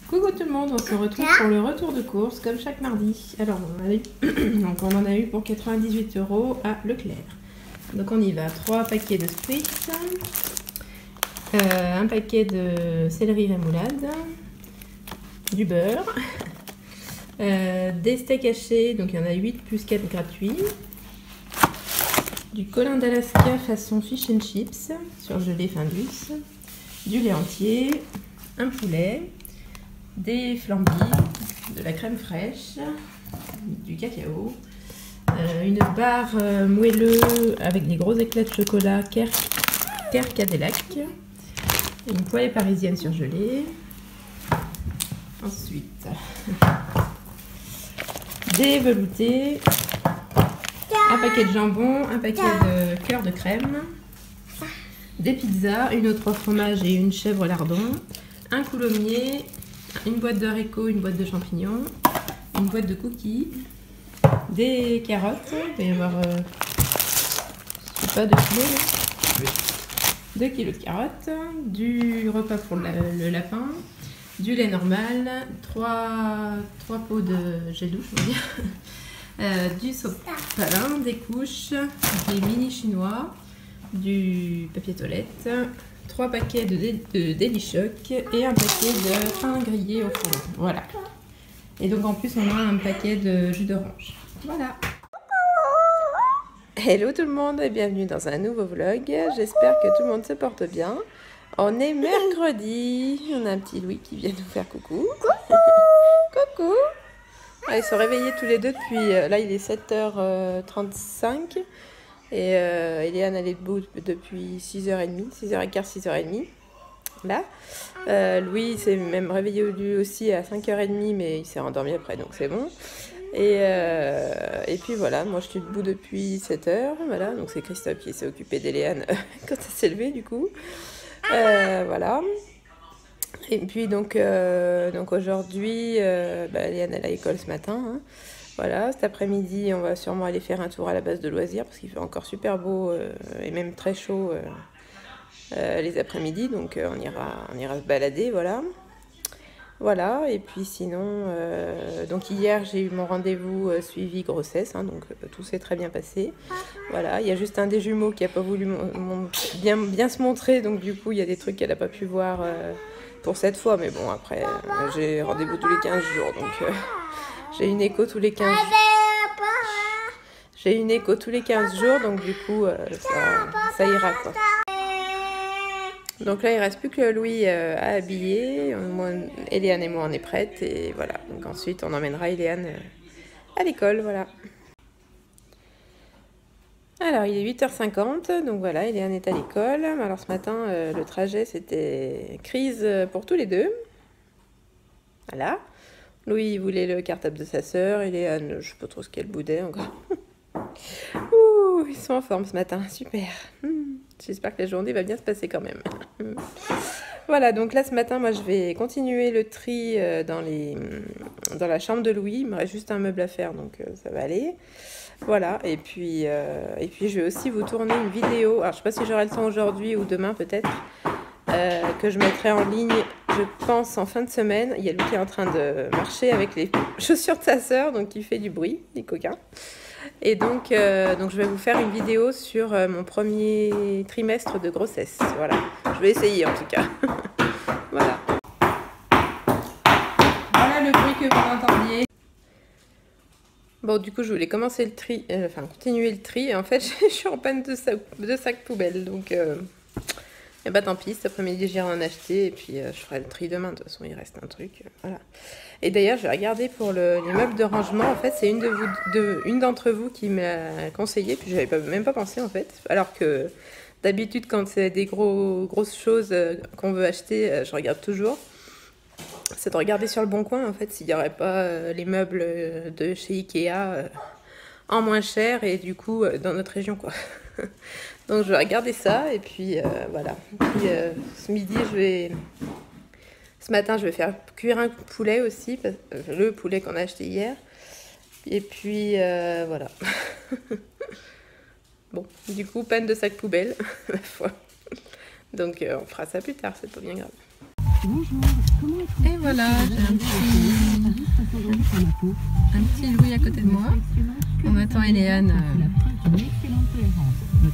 Coucou tout le monde, on se retrouve pour le retour de course comme chaque mardi. Alors donc on en a eu pour 98 € à Leclerc. Donc on y va, 3 paquets de Spritz, un paquet de céleri rémoulade, du beurre, des steaks hachés, donc il y en a 8 plus 4 gratuits, du colin d'Alaska façon fish and chips, surgelé fin douce, du lait entier, un poulet, des flambis, de la crème fraîche, du cacao, une barre moelleux avec des gros éclats de chocolat Kerr Cadillac, une poêlée parisienne surgelée, ensuite des veloutés, un paquet de jambon, un paquet de cœur de crème, des pizzas, une autre au fromage et une chèvre lardon, un coulommier, une boîte d'haricots, une boîte de champignons, une boîte de cookies, des carottes, il va y avoir, je sais pas, 2 kilos, là. Oui. 2 kilos de carottes, du repas pour le lapin, du lait normal, 3 pots de gel douche, on va dire, du sopalin, des couches, des mini chinois, du papier toilette, 3 paquets de Deli Choc et un paquet de pain grillé au four. Voilà. Et donc en plus on a un paquet de jus d'orange. Voilà. Hello tout le monde et bienvenue dans un nouveau vlog. J'espère que tout le monde se porte bien. On est mercredi. On a un petit Louis qui vient nous faire coucou. Coucou. Ah, ils sont réveillés tous les deux depuis... là il est 7h35. Et Eliane elle est debout depuis 6h30, 6h15, 6h30. Là. Louis s'est même réveillé lui aussi à 5h30, mais il s'est rendormi après, donc c'est bon. Et puis voilà, moi je suis debout depuis 7h. Voilà, donc c'est Christophe qui s'est occupé d'Eliane quand elle s'est levée du coup. Voilà. Et puis donc aujourd'hui, Eliane elle a l'école ce matin. Hein. Voilà, cet après-midi, on va sûrement aller faire un tour à la base de loisirs parce qu'il fait encore super beau et même très chaud les après-midi. Donc on ira se balader, voilà. Voilà, et puis sinon, donc hier j'ai eu mon rendez-vous suivi grossesse, hein, donc tout s'est très bien passé. Voilà, il y a juste un des jumeaux qui n'a pas voulu bien se montrer, donc du coup il y a des trucs qu'elle n'a pas pu voir pour cette fois. Mais bon, après, j'ai rendez-vous tous les 15 jours, donc... J'ai une écho tous les 15 jours. J'ai une écho tous les 15 jours, donc du coup, ça ira, quoi. Donc là, il reste plus que Louis à habiller. Moi, Eliane et moi, on est prêtes. Et voilà. Donc ensuite, on emmènera Eliane à l'école, voilà. Alors, il est 8h50. Donc voilà, Eliane est à l'école. Alors ce matin, le trajet, c'était crise pour tous les deux. Voilà. Louis, il voulait le cartable de sa sœur, et Léane, je sais pas trop ce qu'elle boudait encore. Ouh, ils sont en forme ce matin, super. J'espère que la journée va bien se passer quand même. Voilà, donc là ce matin, moi je vais continuer le tri dans la chambre de Louis. Il me reste juste un meuble à faire, donc ça va aller. Voilà, et puis je vais aussi vous tourner une vidéo. Alors je sais pas si j'aurai le temps aujourd'hui ou demain peut-être. Que je mettrai en ligne, je pense, en fin de semaine. Il y a Louis qui est en train de marcher avec les chaussures de sa sœur, donc il fait du bruit, il est coquin. Et donc je vais vous faire une vidéo sur mon premier trimestre de grossesse. Voilà, je vais essayer en tout cas. Voilà. Voilà le bruit que vous entendiez. Bon, du coup, je voulais commencer le tri, continuer le tri. Et en fait, je suis en panne de sac poubelle, donc... Et bah tant pis, cet après-midi j'irai en acheter et puis je ferai le tri demain, de toute façon il reste un truc, voilà. Et d'ailleurs j'ai regardé pour les meubles de rangement, en fait c'est une d'entre vous qui m'a conseillé, puis j'avais même pas pensé en fait, alors que d'habitude quand c'est des grosses choses qu'on veut acheter, je regarde toujours. C'est de regarder sur le Bon Coin en fait s'il n'y aurait pas les meubles de chez Ikea en moins cher et du coup dans notre région quoi. Donc je vais regarder ça et puis voilà. Puis, ce midi ce matin je vais faire cuire un poulet aussi, le poulet qu'on a acheté hier. Et puis voilà. Bon, du coup panne de sac poubelle, ma foi. Donc on fera ça plus tard, c'est pas bien grave. Et voilà, j'ai un petit Louis à côté de moi. On attend Eléane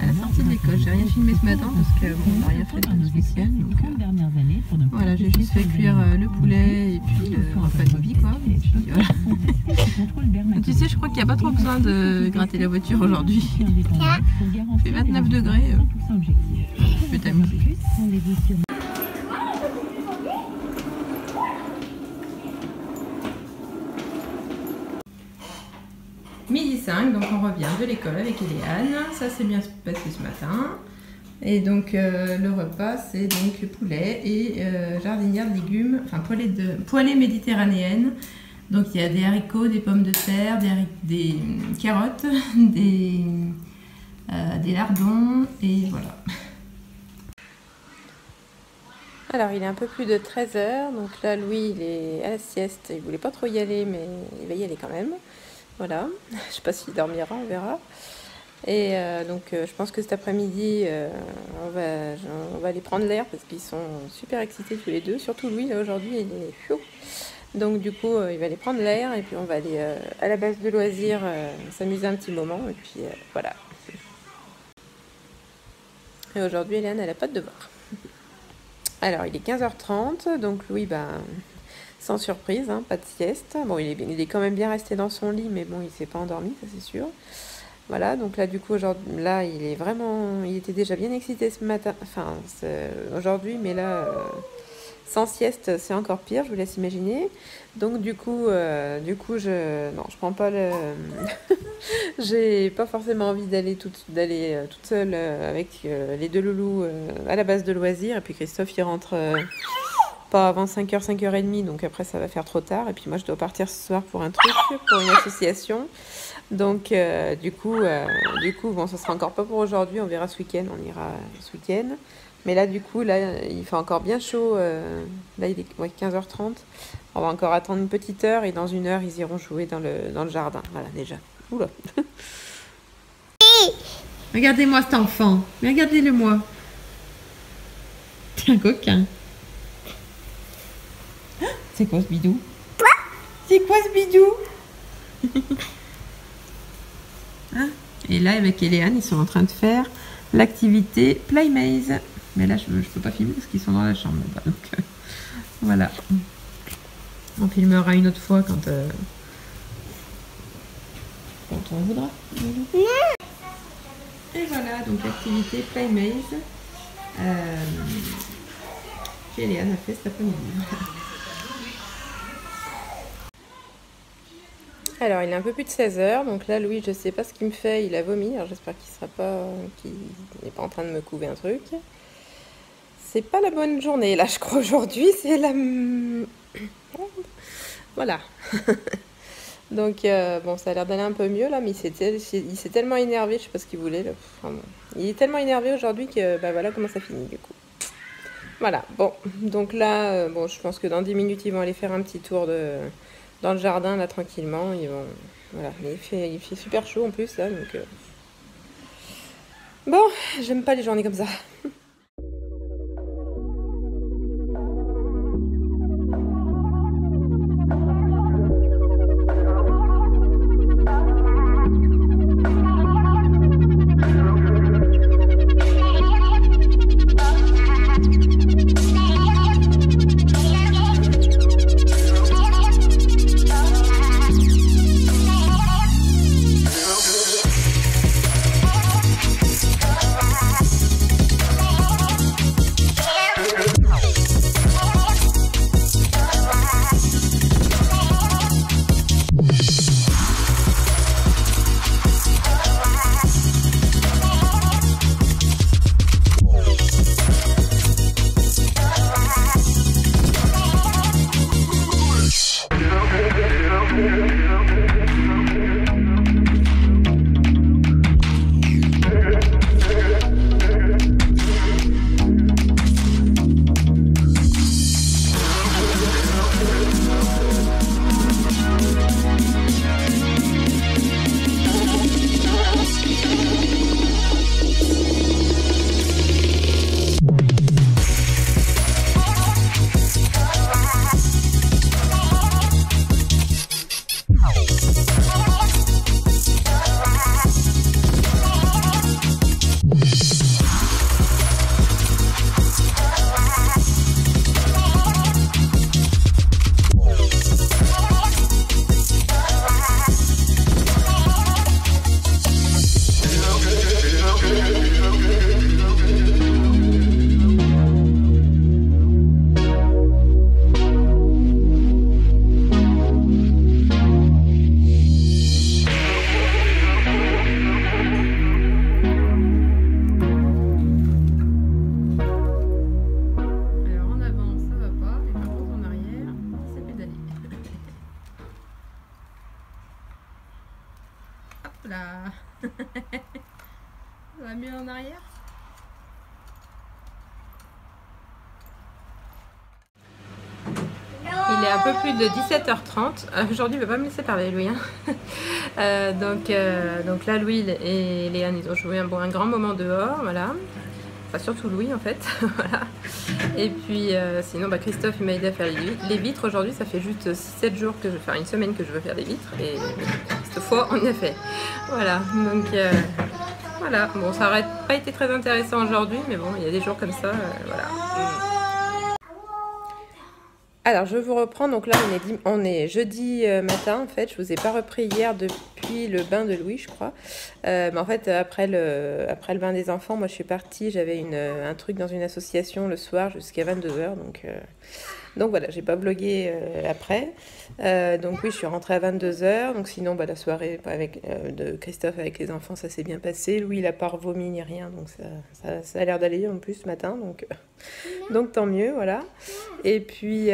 à la sortie de l'école. J'ai rien filmé ce matin parce que bon, on n'a rien fait de spécial. Donc, voilà, j'ai juste fait cuire le poulet et puis le repas de midi, quoi. Et puis voilà. Tu sais, je crois qu'il n'y a pas trop besoin de gratter la voiture aujourd'hui. Il fait 29 degrés. Tu peux t'amuser. Midi 5, donc on revient de l'école avec Eléane. Ça s'est bien passé ce matin. Et donc le repas, c'est donc poulet et jardinière de légumes, enfin poêlée méditerranéenne. Donc il y a des haricots, des pommes de terre, des carottes, des lardons et voilà. Alors il est un peu plus de 13 h, donc là Louis il est à la sieste, il voulait pas trop y aller mais il va y aller quand même. Voilà, je sais pas s'il dormira, on verra. Et donc je pense que cet après-midi on va aller prendre l'air parce qu'ils sont super excités tous les deux, surtout Louis là aujourd'hui il est chaud. Donc du coup il va aller prendre l'air et puis on va aller à la base de loisirs s'amuser un petit moment et puis voilà. Et aujourd'hui Eléane elle n'a pas de devoir. Alors il est 15h30, donc Louis sans surprise, hein, pas de sieste. Bon, il est quand même bien resté dans son lit, mais bon, il s'est pas endormi, ça c'est sûr. Voilà, donc là, du coup, là, il était déjà bien excité ce matin, enfin, aujourd'hui, mais là, sans sieste, c'est encore pire, je vous laisse imaginer. Donc, du coup, je prends pas le... J'ai pas forcément envie d'aller toute seule avec les deux loulous à la base de loisirs, et puis Christophe, il rentre... pas avant 5h, 5h30, donc après ça va faire trop tard. Et puis moi je dois partir ce soir pour un truc, pour une association. Donc du coup, bon, ça sera encore pas pour aujourd'hui, on verra ce week-end, on ira ce week-end. Mais là du coup, là il fait encore bien chaud, là il est 15h30. On va encore attendre une petite heure et dans une heure ils iront jouer dans le jardin. Voilà déjà. Oula. Regardez-moi cet enfant, mais regardez-le moi. C'est un coquin. C'est quoi ce bidou? C'est quoi ce bidou? Hein? Et là, avec Eléane, ils sont en train de faire l'activité Play Maze. Mais là, je peux pas filmer parce qu'ils sont dans la chambre là-bas. Donc, voilà. On filmera une autre fois quand on voudra. Et voilà, donc l'activité Play Maze qu'Eléane a fait cet après-midi. Alors il est un peu plus de 16 h, donc là Louis je sais pas ce qu'il me fait, il a vomi, alors j'espère qu'il n'est pas en train de me couver un truc. C'est pas la bonne journée là je crois aujourd'hui, c'est la... Voilà. Donc bon ça a l'air d'aller un peu mieux là, mais il s'est tellement énervé, je sais pas ce qu'il voulait là. Enfin, bon. Il est tellement énervé aujourd'hui que voilà comment ça finit du coup. Voilà, bon, donc là, bon je pense que dans 10 minutes ils vont aller faire un petit tour dans le jardin là tranquillement, ils vont voilà, mais il fait super chaud en plus là donc bon, j'aime pas les journées comme ça. là. Ça va mieux en arrière. Il est un peu plus de 17h30. Aujourd'hui, il ne va pas me laisser parler, Louis. Hein. Donc là, Louis et Léane, ils ont joué un grand moment dehors. Voilà. Enfin, surtout Louis, en fait. Voilà. Et puis, sinon, Christophe m'a aidé à faire les vitres. Aujourd'hui, ça fait juste 6-7 jours que je veux faire, une semaine que je veux faire des vitres. Et cette fois, on y a fait. Voilà. Donc, voilà. Bon, ça n'aurait pas été très intéressant aujourd'hui, mais bon, il y a des jours comme ça. Voilà. Alors, je vous reprends. Donc là, on est jeudi matin, en fait. Je vous ai pas repris hier depuis le bain de Louis, je crois. Mais en fait, après le bain des enfants, moi, je suis partie. J'avais un truc dans une association le soir jusqu'à 22h. Donc voilà, j'ai pas vlogué après. Donc oui, je suis rentrée à 22h. Donc sinon, la soirée de Christophe avec les enfants, ça s'est bien passé. Louis, il a pas vomi ni rien. Donc ça a l'air d'aller en plus ce matin. Donc tant mieux, voilà. Et puis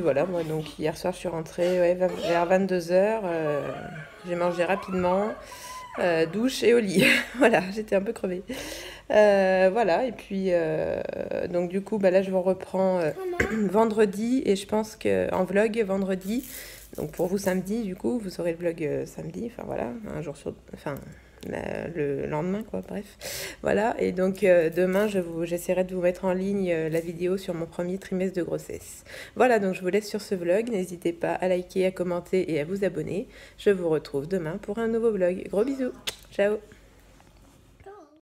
voilà, moi donc hier soir je suis rentrée vers 22h, j'ai mangé rapidement, douche et au lit. Voilà, j'étais un peu crevée. Voilà, et puis donc du coup là je vous reprends vendredi, et je pense qu'en vlog vendredi, donc pour vous samedi du coup, vous aurez le vlog samedi, enfin voilà, un jour le lendemain, quoi, bref. Voilà, et donc demain, j'essaierai de vous mettre en ligne la vidéo sur mon premier trimestre de grossesse. Voilà, donc je vous laisse sur ce vlog. N'hésitez pas à liker, à commenter et à vous abonner. Je vous retrouve demain pour un nouveau vlog. Gros bisous, ciao!